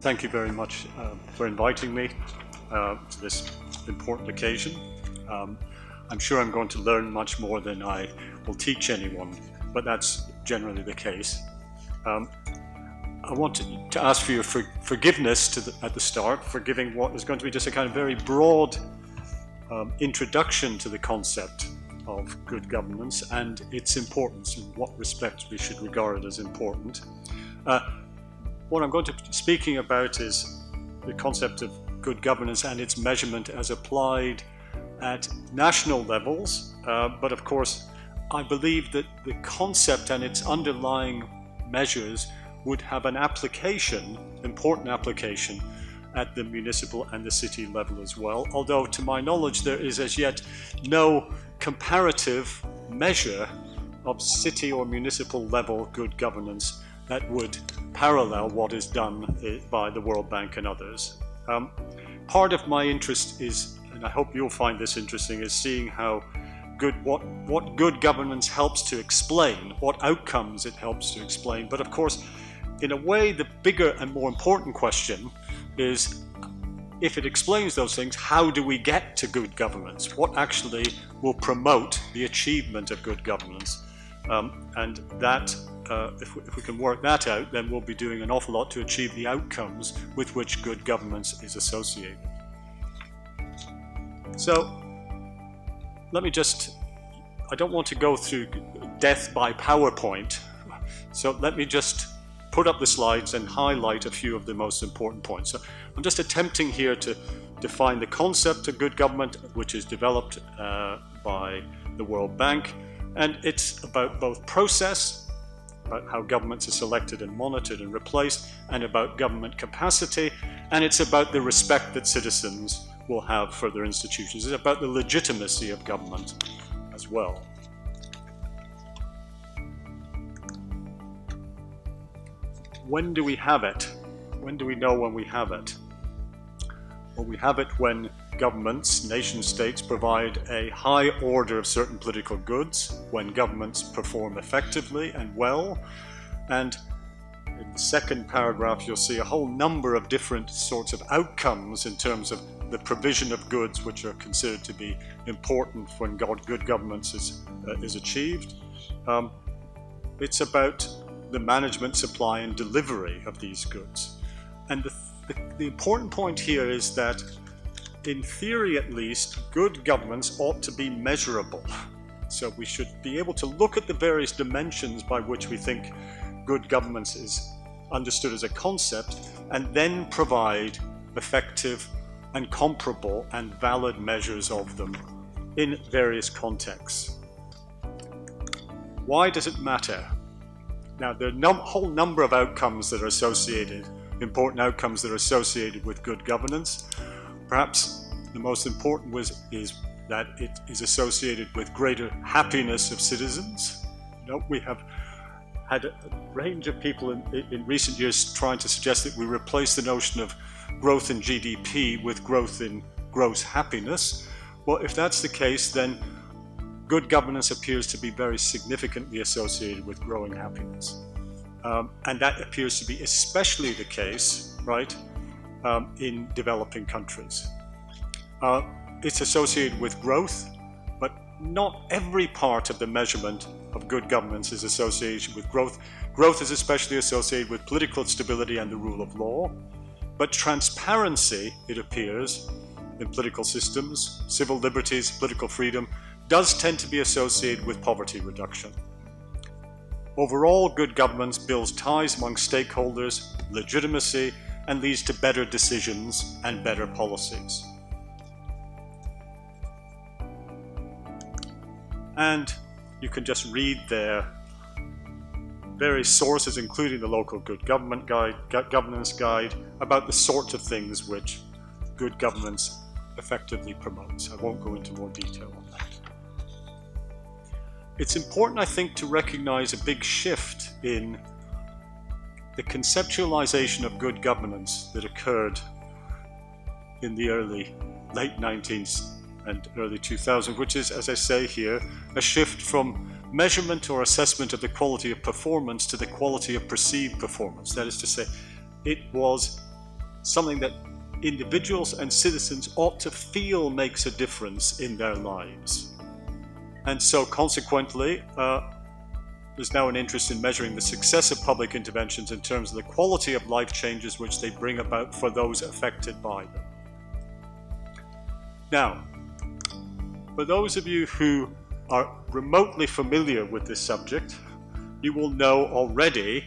Thank you very much for inviting me to this important occasion. I'm sure I'm going to learn much more than I will teach anyone, but that's generally the case. I want to ask for your forgiveness at the start for giving what is going to be just a kind of very broad introduction to the concept of good governance and its importance, in what respects we should regard it as important. What I'm going to be speaking about is the concept of good governance and its measurement as applied at national levels, but of course I believe that the concept and its underlying measures would have an application, important application, at the municipal and the city level as well, although to my knowledge there is as yet no comparative measure of city or municipal level good governance that would parallel what is done by the World Bank and others. Part of my interest is, and I hope you'll find this interesting, is seeing how what good governance helps to explain, what outcomes it helps to explain. But of course, in a way, the bigger and more important question is, if it explains those things, how do we get to good governance? What actually will promote the achievement of good governance? And that, if we can work that out, then we'll be doing an awful lot to achieve the outcomes with which good governance is associated. So, let me I don't want to go through death by PowerPoint, so let me just put up the slides and highlight a few of the most important points. So I'm just attempting here to define the concept of good government, which is developed by the World Bank, and it's about both process, about how governments are selected and monitored and replaced, and about government capacity, and it's about the respect that citizens will have for their institutions. It's about the legitimacy of government as well. When do we have it? When do we know when we have it? Well, we have it when governments, nation states, provide a high order of certain political goods, when governments perform effectively and well. And in the second paragraph, you'll see a whole number of different sorts of outcomes in terms of the provision of goods which are considered to be important when good governance is achieved. It's about the management, supply and delivery of these goods. And the important point here is that, in theory at least, good governance ought to be measurable. So we should be able to look at the various dimensions by which we think good governance is understood as a concept, and then provide effective and comparable and valid measures of them in various contexts. Why does it matter? Now, there are a whole number of outcomes that are associated, important outcomes that are associated with good governance. Perhaps the most important is that it is associated with greater happiness of citizens. We have had a range of people in recent years trying to suggest that we replace the notion of growth in GDP with growth in gross happiness. Well, if that's the case, then good governance appears to be very significantly associated with growing happiness. And that appears to be especially the case, right, in developing countries. It's associated with growth, but not every part of the measurement of good governance is associated with growth. Growth is especially associated with political stability and the rule of law. But transparency, it appears, in political systems, civil liberties, political freedom, does tend to be associated with poverty reduction. Overall, good governance builds ties among stakeholders, legitimacy, and leads to better decisions and better policies. And you can just read there various sources, including the local good governance guide, about the sorts of things which good governance effectively promotes. I won't go into more detail on that. It's important, I think, to recognize a big shift in the conceptualization of good governance that occurred in the late 19th and early 2000s, which is, as I say here, a shift from measurement or assessment of the quality of performance to the quality of perceived performance. That is to say, it was something that individuals and citizens ought to feel makes a difference in their lives. And so consequently, there's now an interest in measuring the success of public interventions in terms of the quality of life changes which they bring about for those affected by them. Now, for those of you who are remotely familiar with this subject, you will know already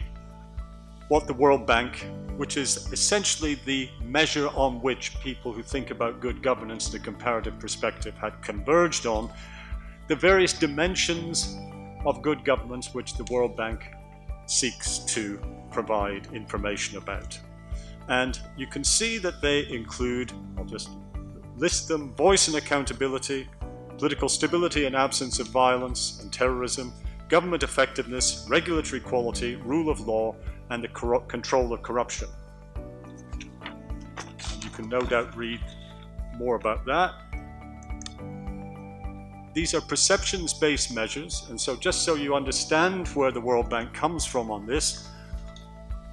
what the World Bank, which is essentially the measure on which people who think about good governance in a comparative perspective had converged on, the various dimensions of good governance which the World Bank seeks to provide information about. And you can see that they include, I'll just list them: voice and accountability, political stability and absence of violence and terrorism, government effectiveness, regulatory quality, rule of law, and the control of corruption. And you can no doubt read more about that. These are perceptions-based measures, and so just so you understand where the World Bank comes from on this,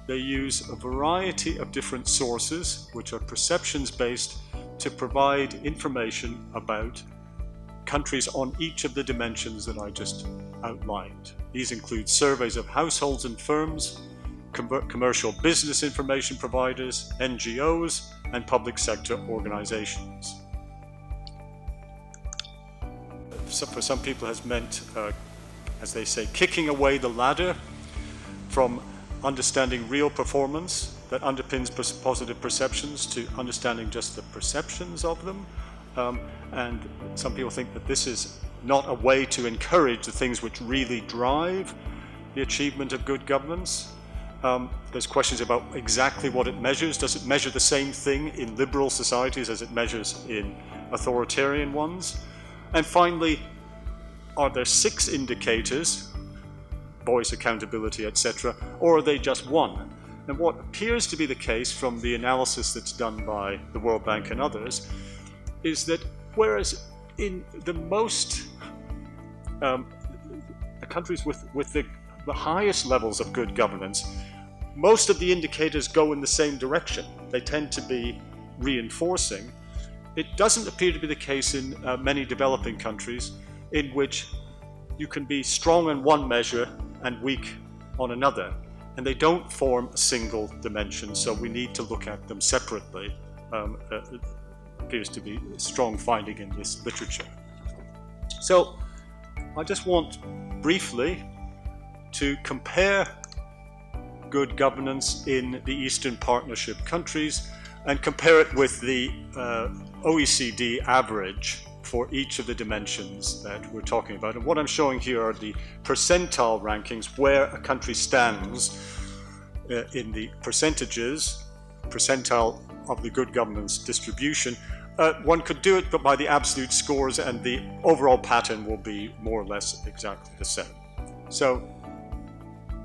they use a variety of different sources, which are perceptions-based, to provide information about countries on each of the dimensions that I just outlined. These include surveys of households and firms, commercial business information providers, NGOs, and public sector organizations. For some people has meant, as they say, kicking away the ladder from understanding real performance that underpins positive perceptions to understanding just the perceptions of them. And some people think that this is not a way to encourage the things which really drive the achievement of good governance. There's questions about exactly what it measures. Does it measure the same thing in liberal societies as it measures in authoritarian ones? And finally, are there 6 indicators, voice, accountability, etc., or are they just one? And what appears to be the case from the analysis that's done by the World Bank and others is that whereas in the most countries with the highest levels of good governance, most of the indicators go in the same direction. They tend to be reinforcing. It doesn't appear to be the case in many developing countries in which you can be strong on one measure and weak on another, and they don't form a single dimension, so we need to look at them separately. Appears to be a strong finding in this literature. So I just want briefly to compare good governance in the Eastern Partnership countries and compare it with the OECD average for each of the dimensions that we're talking about. And what I'm showing here are the percentile rankings where a country stands in the percentile of the good governance distribution. One could do it but by the absolute scores, and the overall pattern will be more or less exactly the same. So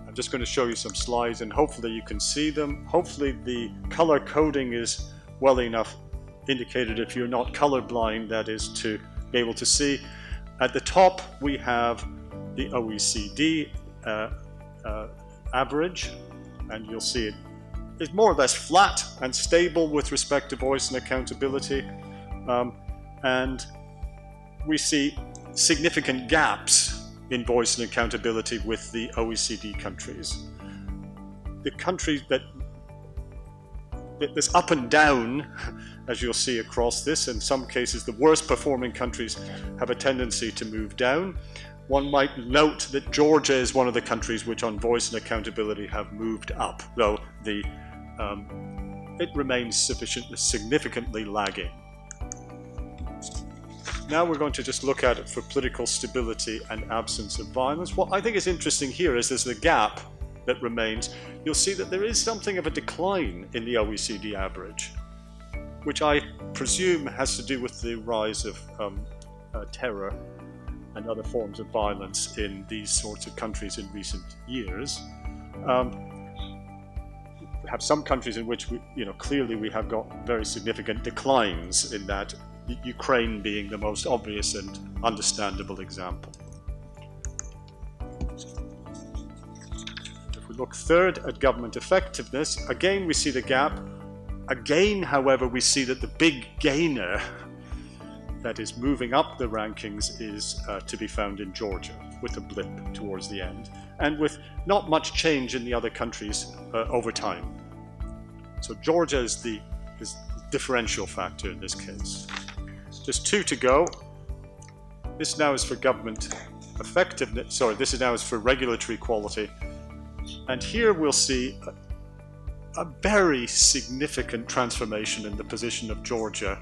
I'm just going to show you some slides and hopefully you can see them. Hopefully the color coding is well enough indicated if you're not colorblind, that is, to be able to see. At the top we have the OECD average, and you'll see it is more or less flat and stable with respect to voice and accountability, and we see significant gaps in voice and accountability with the OECD countries. The countries that there's up and down, as you'll see across this. In some cases, the worst performing countries have a tendency to move down. One might note that Georgia is one of the countries which on voice and accountability have moved up, though it remains significantly lagging. Now we're going to just look at it for political stability and absence of violence. What I think is interesting here is there's the gap that remains. You'll see that there is something of a decline in the OECD average, which I presume has to do with the rise of terror and other forms of violence in these sorts of countries in recent years. We have some countries in which clearly we have got very significant declines in that, Ukraine being the most obvious and understandable example. If we look third at government effectiveness, again we see the gap Again, however, we see that the big gainer that is moving up the rankings is to be found in Georgia, with a blip towards the end, and with not much change in the other countries over time. So Georgia is the differential factor in this case. There's 2 to go. This now is for government effectiveness, sorry, this now is for regulatory quality. And here we'll see a very significant transformation in the position of Georgia,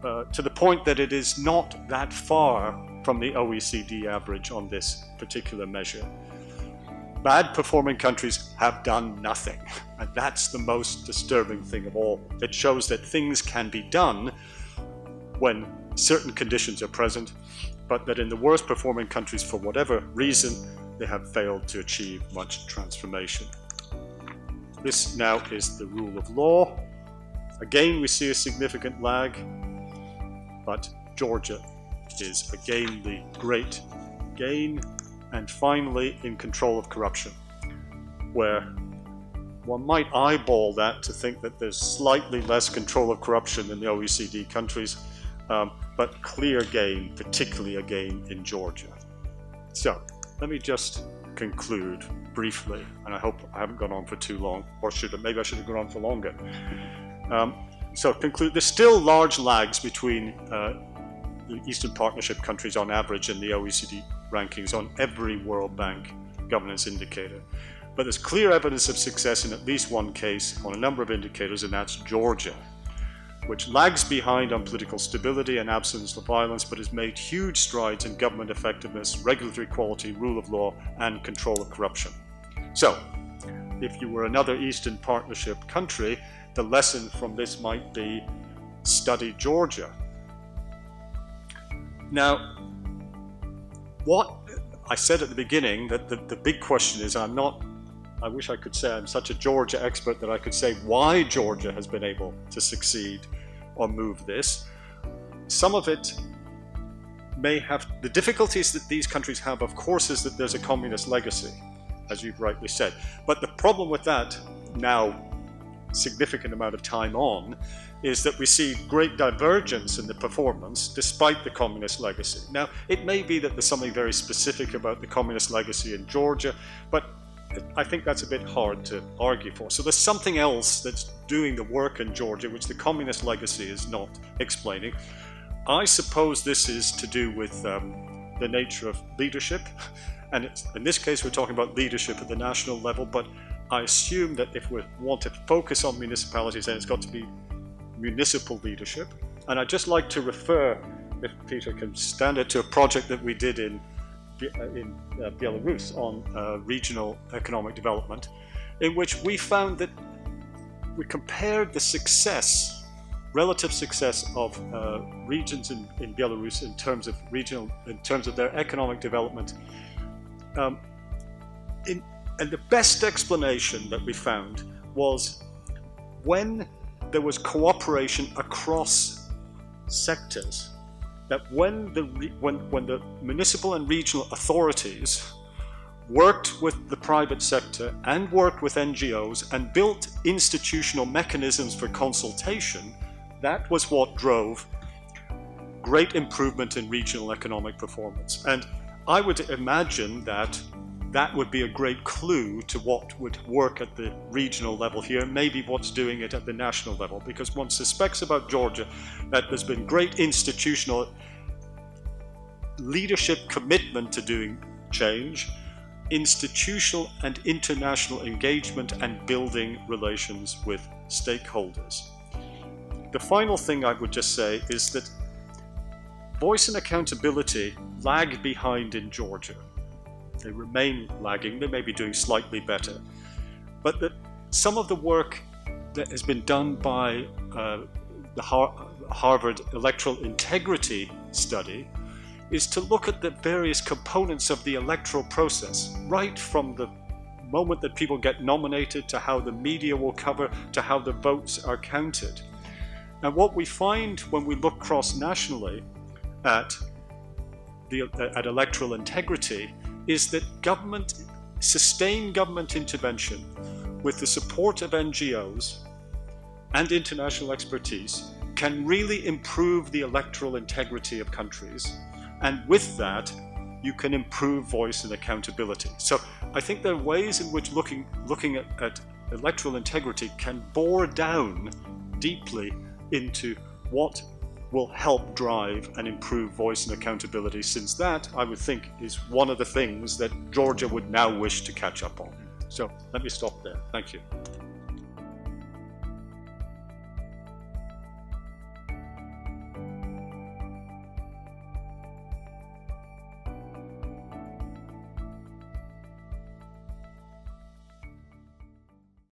to the point that it is not that far from the OECD average on this particular measure. Bad performing countries have done nothing, and that's the most disturbing thing of all. It shows that things can be done when certain conditions are present, but that in the worst performing countries, for whatever reason, they have failed to achieve much transformation. This now is the rule of law. Again, we see a significant lag, but Georgia is again the great gain. And finally, in control of corruption, where one might eyeball that to think that there's slightly less control of corruption in the OECD countries, but clear gain, particularly a gain in Georgia. So let me just conclude briefly, and I hope I haven't gone on for too long, or maybe I should have gone on for longer. So conclude, there's still large lags between the Eastern Partnership countries on average in the OECD rankings on every World Bank governance indicator. But there's clear evidence of success in at least one case on a number of indicators, and that's Georgia, which lags behind on political stability and absence of violence, but has made huge strides in government effectiveness, regulatory quality, rule of law, and control of corruption. So, if you were another Eastern Partnership country, the lesson from this might be study Georgia. Now, what I said at the beginning, that the big question is, I wish I could say I'm such a Georgia expert that I could say why Georgia has been able to succeed or move this. Some of it may have, the difficulties that these countries have, of course, is that there's a communist legacy, as you've rightly said. But the problem with that, now significant amount of time on, is that we see great divergence in the performance despite the communist legacy. Now, it may be that there's something very specific about the communist legacy in Georgia, but I think that's a bit hard to argue for. So there's something else that's doing the work in Georgia which the communist legacy is not explaining. I suppose this is to do with the nature of leadership, and in this case we're talking about leadership at the national level, but I assume that if we want to focus on municipalities, then it's got to be municipal leadership. And I'd just like to refer, if Peter can stand it, to a project that we did in Belarus on regional economic development, in which we found that we compared the success, relative success of regions in Belarus in terms of their economic development. And the best explanation that we found was when there was cooperation across sectors, that when the municipal and regional authorities worked with the private sector and worked with NGOs and built institutional mechanisms for consultation, that was what drove great improvement in regional economic performance. And I would imagine that that would be a great clue to what would work at the regional level here, maybe what's doing it at the national level, because one suspects about Georgia that there's been great institutional leadership commitment to doing change, institutional and international engagement, and building relations with stakeholders. The final thing I would just say is that voice and accountability lag behind in Georgia. They remain lagging. They may be doing slightly better, but that some of the work that has been done by the Harvard Electoral Integrity Study is to look at the various components of the electoral process, right from the moment that people get nominated to how the media will cover, to how the votes are counted. And what we find when we look cross-nationally at electoral integrity is that sustained government intervention with the support of NGOs and international expertise can really improve the electoral integrity of countries, and with that you can improve voice and accountability. So I think there are ways in which looking at electoral integrity can bore down deeply into what will help drive and improve voice and accountability, since that, I would think, is one of the things that Georgia would now wish to catch up on. So let me stop there. Thank you.